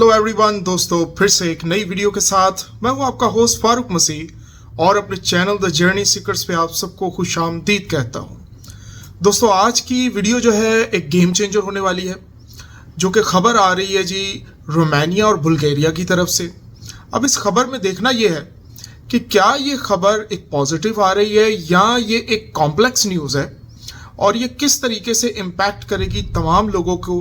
Hello everyone दोस्तों, फिर से एक नई वीडियो के साथ मैं हूं आपका होस्ट फारूक मसीह और अपने चैनल द जर्नी सीकर्स पे आप सबको खुशामदीद कहता हूं। दोस्तों, आज की वीडियो जो है एक गेम चेंजर होने वाली है, जो कि खबर आ रही है जी रोमानिया और बुल्गारिया की तरफ से। अब इस खबर में देखना यह है कि क्या ये खबर एक पॉजिटिव आ रही है या ये एक कॉम्प्लेक्स न्यूज़ है और ये किस तरीके से इम्पैक्ट करेगी तमाम लोगों को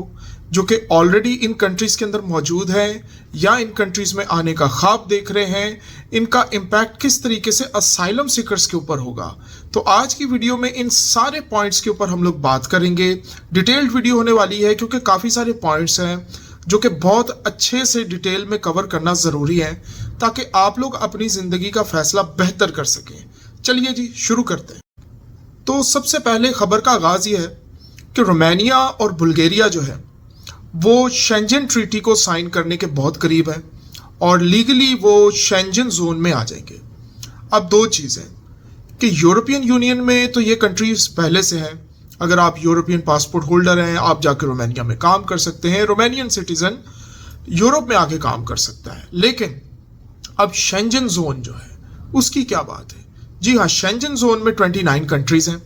जो कि ऑलरेडी इन कंट्रीज़ के अंदर मौजूद हैं या इन कंट्रीज़ में आने का ख्वाब देख रहे हैं। इनका इम्पैक्ट किस तरीके से असाइलम सीकर्स के ऊपर होगा। तो आज की वीडियो में इन सारे पॉइंट्स के ऊपर हम लोग बात करेंगे। डिटेल्ड वीडियो होने वाली है क्योंकि काफ़ी सारे पॉइंट्स हैं जो कि बहुत अच्छे से डिटेल में कवर करना ज़रूरी है ताकि आप लोग अपनी ज़िंदगी का फैसला बेहतर कर सकें। चलिए जी शुरू करते हैं। तो सबसे पहले खबर का आगाज़ ये है कि रोमानिया और बुल्गारिया जो है वो शेंजन ट्रीटी को साइन करने के बहुत करीब है और लीगली वो शेंजन जोन में आ जाएंगे। अब दो चीज़ें कि यूरोपियन यूनियन में तो ये कंट्रीज पहले से हैं। अगर आप यूरोपियन पासपोर्ट होल्डर हैं, आप जाकर रोमानिया में काम कर सकते हैं। रोमानियन सिटीज़न यूरोप में आके काम कर सकता है। लेकिन अब शेंजन जोन जो है उसकी क्या बात है? जी हाँ, शेंजन जोन में 29 कंट्रीज़ हैं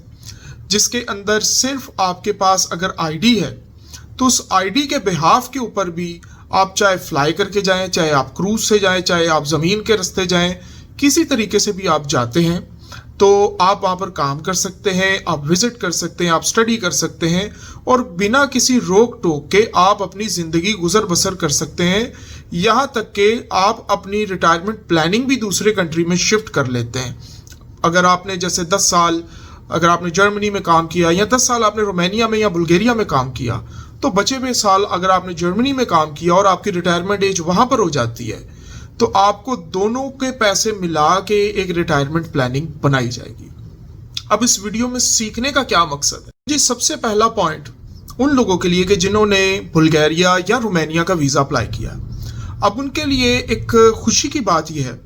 जिसके अंदर सिर्फ आपके पास अगर आईडी है तो उस आईडी के बिहाफ के ऊपर भी आप चाहे फ्लाई करके जाएं, चाहे आप क्रूज से जाएं, चाहे आप ज़मीन के रास्ते जाएं, किसी तरीके से भी आप जाते हैं तो आप वहाँ पर काम कर सकते हैं, आप विजिट कर सकते हैं, आप स्टडी कर सकते हैं और बिना किसी रोक टोक के आप अपनी ज़िंदगी गुजर बसर कर सकते हैं। यहाँ तक कि आप अपनी रिटायरमेंट प्लानिंग भी दूसरे कंट्री में शिफ्ट कर लेते हैं। अगर आपने जैसे 10 साल अगर आपने जर्मनी में काम किया या 10 साल आपने रोमानिया में या बुल्गारिया में काम किया तो बचे हुए साल अगर आपने जर्मनी में काम किया और आपकी रिटायरमेंट एज वहाँ पर हो जाती है तो आपको दोनों के पैसे मिला के एक रिटायरमेंट प्लानिंग बनाई जाएगी। अब इस वीडियो में सीखने का क्या मकसद है जी? सबसे पहला पॉइंट उन लोगों के लिए कि जिन्होंने बुल्गारिया या रोमानिया का वीज़ा अप्लाई किया। अब उनके लिए एक खुशी की बात यह है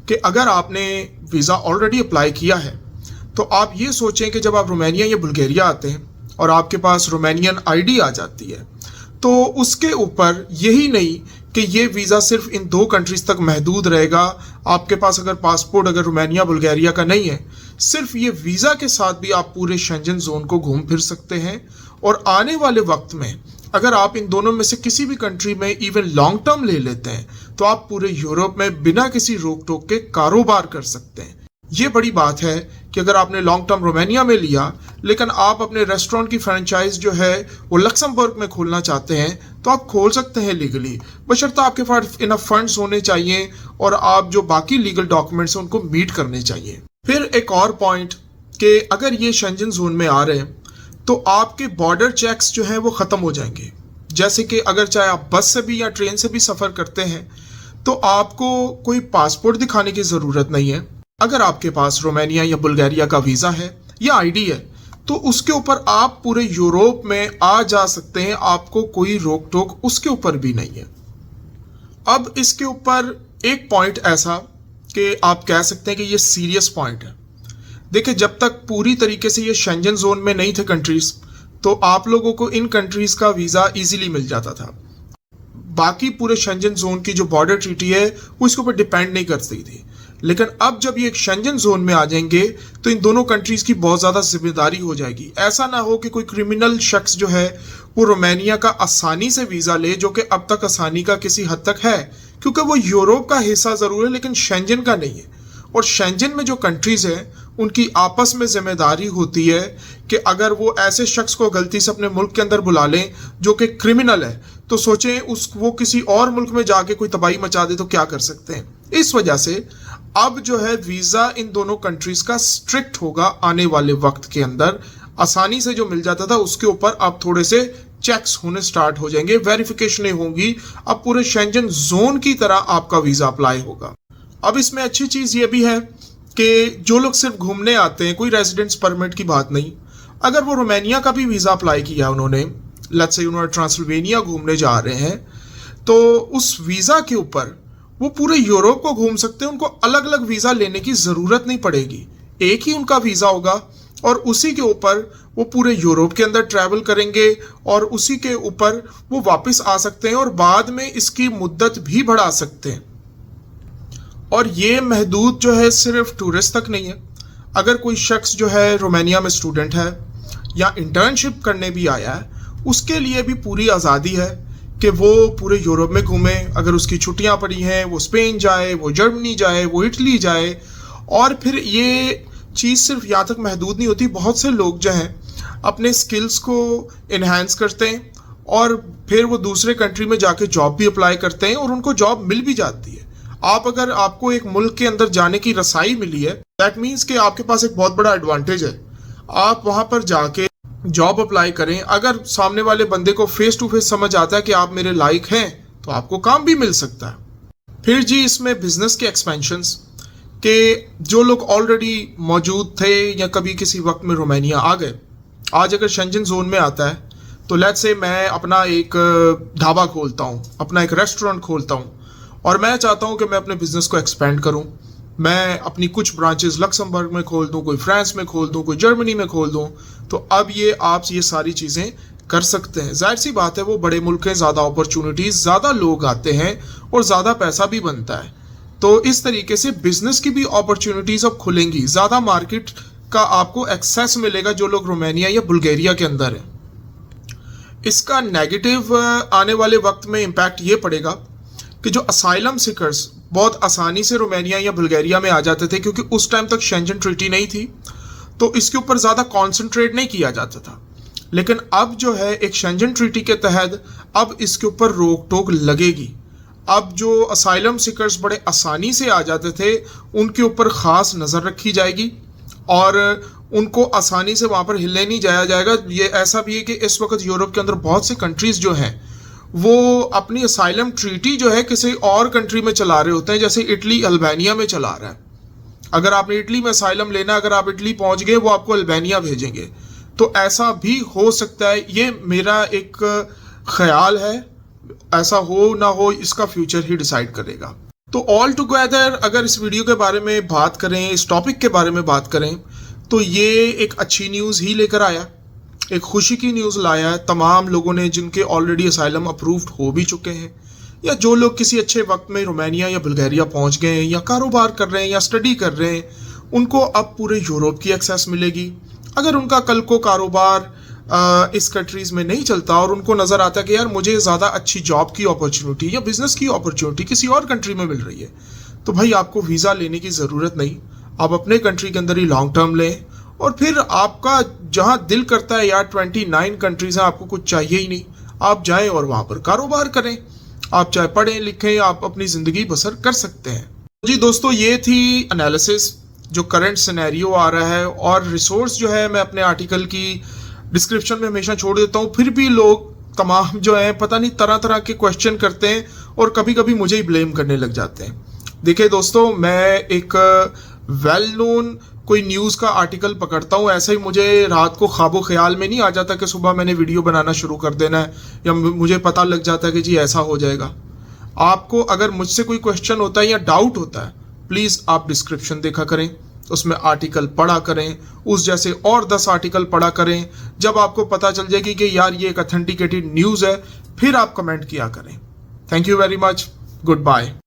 कि अगर आपने वीज़ा ऑलरेडी अप्लाई किया है तो आप ये सोचें कि जब आप रोमानिया या बुल्गारिया आते हैं और आपके पास रोमानियन आईडी आ जाती है तो उसके ऊपर यही नहीं कि ये वीज़ा सिर्फ इन दो कंट्रीज़ तक महदूद रहेगा। आपके पास अगर पासपोर्ट अगर रोमानिया बुल्गारिया का नहीं है, सिर्फ ये वीज़ा के साथ भी आप पूरे शेंजन जोन को घूम फिर सकते हैं और आने वाले वक्त में अगर आप इन दोनों में से किसी भी कंट्री में इवन लॉन्ग टर्म ले लेते हैं तो आप पूरे यूरोप में बिना किसी रोक टोक के कारोबार कर सकते हैं। ये बड़ी बात है कि अगर आपने लॉन्ग टर्म रोमानिया में लिया लेकिन आप अपने रेस्टोरेंट की फ्रेंचाइज जो है वो लक्समबर्ग में खोलना चाहते हैं तो आप खोल सकते हैं लीगली, बशर्ते आपके पास इनफ फंड्स होने चाहिए और आप जो बाकी लीगल डॉक्यूमेंट्स हैं उनको मीट करने चाहिए। फिर एक और पॉइंट कि अगर ये शेंजन जोन में आ रहे हैं तो आपके बॉर्डर चेक्स जो हैं वो ख़त्म हो जाएंगे। जैसे कि अगर चाहे आप बस से भी या ट्रेन से भी सफ़र करते हैं तो आपको कोई पासपोर्ट दिखाने की ज़रूरत नहीं है। अगर आपके पास रोमानिया या बुल्गारिया का वीज़ा है या आईडी है तो उसके ऊपर आप पूरे यूरोप में आ जा सकते हैं, आपको कोई रोक टोक उसके ऊपर भी नहीं है। अब इसके ऊपर एक पॉइंट ऐसा कि आप कह सकते हैं कि ये सीरियस पॉइंट है। देखिए, जब तक पूरी तरीके से ये शेंजन जोन में नहीं थे कंट्रीज़ तो आप लोगों को इन कंट्रीज़ का वीज़ा ईजिली मिल जाता था। बाकी पूरे शेंजन जोन की जो बॉर्डर ट्रीटी है वो इसके ऊपर डिपेंड नहीं करती थी। लेकिन अब जब ये एक शेंजन जोन में आ जाएंगे तो इन दोनों कंट्रीज़ की बहुत ज़्यादा जिम्मेदारी हो जाएगी। ऐसा ना हो कि कोई क्रिमिनल शख्स जो है वो रोमानिया का आसानी से वीज़ा ले, जो कि अब तक आसानी का किसी हद तक है क्योंकि वो यूरोप का हिस्सा ज़रूर है लेकिन शेंजन का नहीं है। और शेंजन में जो कंट्रीज़ हैं उनकी आपस में जिम्मेदारी होती है कि अगर वो ऐसे शख्स को गलती से अपने मुल्क के अंदर बुला लें जो कि क्रिमिनल है तो सोचें वो किसी और मुल्क में जाके कोई तबाही मचा दे तो क्या कर सकते हैं। इस वजह से अब जो है वीज़ा इन दोनों कंट्रीज़ का स्ट्रिक्ट होगा। आने वाले वक्त के अंदर आसानी से जो मिल जाता था उसके ऊपर अब थोड़े से चेक्स होने स्टार्ट हो जाएंगे, वेरिफिकेशनें होंगी। अब पूरे शेंजन जोन की तरह आपका वीज़ा अप्लाई होगा। अब इसमें अच्छी चीज़ ये भी है कि जो लोग सिर्फ घूमने आते हैं, कोई रेजिडेंस परमिट की बात नहीं, अगर वो रोमानिया का भी वीज़ा अप्लाई किया उन्होंने, लेट्स से उन्होंने ट्रांसिल्वेनिया घूमने जा रहे हैं तो उस वीज़ा के ऊपर वो पूरे यूरोप को घूम सकते हैं। उनको अलग अलग वीज़ा लेने की ज़रूरत नहीं पड़ेगी, एक ही उनका वीज़ा होगा और उसी के ऊपर वो पूरे यूरोप के अंदर ट्रैवल करेंगे और उसी के ऊपर वो वापस आ सकते हैं और बाद में इसकी मुद्दत भी बढ़ा सकते हैं। और ये महदूद जो है सिर्फ टूरिस्ट तक नहीं है। अगर कोई शख्स जो है रोमानिया में स्टूडेंट है या इंटर्नशिप करने भी आया है, उसके लिए भी पूरी आज़ादी है कि वो पूरे यूरोप में घूमे। अगर उसकी छुट्टियां पड़ी हैं, वो स्पेन जाए, वो जर्मनी जाए, वो इटली जाए। और फिर ये चीज़ सिर्फ यहाँ तक महदूद नहीं होती। बहुत से लोग जो हैं अपने स्किल्स को इन्हांस करते हैं और फिर वो दूसरे कंट्री में जाके जॉब भी अप्लाई करते हैं और उनको जॉब मिल भी जाती है। अगर आपको एक मुल्क के अंदर जाने की रसाई मिली है, दैट मीन्स कि आपके पास एक बहुत बड़ा एडवांटेज है। आप वहाँ पर जाके जॉब अप्लाई करें। अगर सामने वाले बंदे को फेस टू फेस समझ आता है कि आप मेरे लायक हैं, तो आपको काम भी मिल सकता है। फिर जी इसमें बिजनेस के एक्सपेंशंस के जो लोग ऑलरेडी मौजूद थे या कभी किसी वक्त में रोमानिया आ गए, आज अगर शेंजन जोन में आता है तो लेट्स से मैं अपना एक ढाबा खोलता हूँ, अपना एक रेस्टोरेंट खोलता हूँ और मैं चाहता हूँ कि मैं अपने बिजनेस को एक्सपेंड करूँ। मैं अपनी कुछ ब्रांचेस लक्समबर्ग में खोल दूँ, कोई फ्रांस में खोल दूँ, कोई जर्मनी में खोल दूँ। तो अब आप ये सारी चीज़ें कर सकते हैं। जाहिर सी बात है वो बड़े मुल्क हैं, ज़्यादा अपॉर्चुनिटीज़, ज़्यादा लोग आते हैं और ज़्यादा पैसा भी बनता है। तो इस तरीके से बिजनेस की भी अपॉर्चुनिटीज़ अब खुलेंगी, ज़्यादा मार्केट का आपको एक्सेस मिलेगा जो लोग रोमानिया या बुल्गारिया के अंदर हैं। इसका नेगेटिव आने वाले वक्त में इम्पैक्ट ये पड़ेगा कि जो असाइलम सीकर्स बहुत आसानी से रोमानिया या बुल्गारिया में आ जाते थे, क्योंकि उस टाइम तक शेंजन ट्रीटी नहीं थी, तो इसके ऊपर ज़्यादा कॉन्सेंट्रेट नहीं किया जाता था। लेकिन अब जो है एक शेंजन ट्रीटी के तहत अब इसके ऊपर रोक टोक लगेगी। अब जो असाइलम सीकर्स बड़े आसानी से आ जाते थे, उनके ऊपर ख़ास नज़र रखी जाएगी और उनको आसानी से वहाँ पर हिलने नहीं जाया जाएगा। ये ऐसा भी है कि इस वक्त यूरोप के अंदर बहुत से कंट्रीज़ जो हैं वो अपनी असाइलम ट्रीटी जो है किसी और कंट्री में चला रहे होते हैं, जैसे इटली अल्बानिया में चला रहा है। अगर आपने इटली में असाइलम लेना, अगर आप इटली पहुंच गए, वो आपको अल्बानिया भेजेंगे। तो ऐसा भी हो सकता है। ये मेरा एक ख्याल है, ऐसा हो ना हो इसका फ्यूचर ही डिसाइड करेगा। तो ऑल टुगेदर अगर इस वीडियो के बारे में बात करें, इस टॉपिक के बारे में बात करें, तो ये एक अच्छी न्यूज़ ही लेकर आया, एक खुशी की न्यूज़ लाया है तमाम लोगों ने जिनके ऑलरेडी असाइलम अप्रूव्ड हो भी चुके हैं, या जो लोग किसी अच्छे वक्त में रोमानिया या बुल्गारिया पहुंच गए हैं या कारोबार कर रहे हैं या स्टडी कर रहे हैं, उनको अब पूरे यूरोप की एक्सेस मिलेगी। अगर उनका कल को कारोबार इस कंट्रीज़ में नहीं चलता और उनको नज़र आता है कि यार मुझे ज़्यादा अच्छी जॉब की अपॉर्चुनिटी या बिज़नेस की अपॉर्चुनिटी किसी और कंट्री में मिल रही है, तो भाई आपको वीज़ा लेने की ज़रूरत नहीं, आप अपने कंट्री के अंदर ही लॉन्ग टर्म लें और फिर आपका जहां दिल करता है यार 29 कंट्रीज हैं, आपको कुछ चाहिए ही नहीं, आप जाएं और वहां पर कारोबार करें। आप चाहे पढ़ें लिखें, आप अपनी ज़िंदगी बसर कर सकते हैं। जी दोस्तों, ये थी एनालिसिस जो करंट सिनेरियो आ रहा है, और रिसोर्स जो है मैं अपने आर्टिकल की डिस्क्रिप्शन में हमेशा छोड़ देता हूँ। फिर भी लोग तमाम जो है पता नहीं तरह तरह के क्वेश्चन करते हैं और कभी कभी मुझे ही ब्लेम करने लग जाते हैं। देखिए दोस्तों, मैं एक वेल नोन कोई न्यूज़ का आर्टिकल पकड़ता हूँ, ऐसे ही मुझे रात को ख्वाबो ख्याल में नहीं आ जाता कि सुबह मैंने वीडियो बनाना शुरू कर देना है, या मुझे पता लग जाता है कि जी ऐसा हो जाएगा। आपको अगर मुझसे कोई क्वेश्चन होता है या डाउट होता है, प्लीज़ आप डिस्क्रिप्शन देखा करें, उसमें आर्टिकल पढ़ा करें, उस जैसे और 10 आर्टिकल पढ़ा करें। जब आपको पता चल जाएगी कि यार ये एक ऑथेंटिकेटेड न्यूज़ है, फिर आप कमेंट किया करें। Thank you very much, good bye.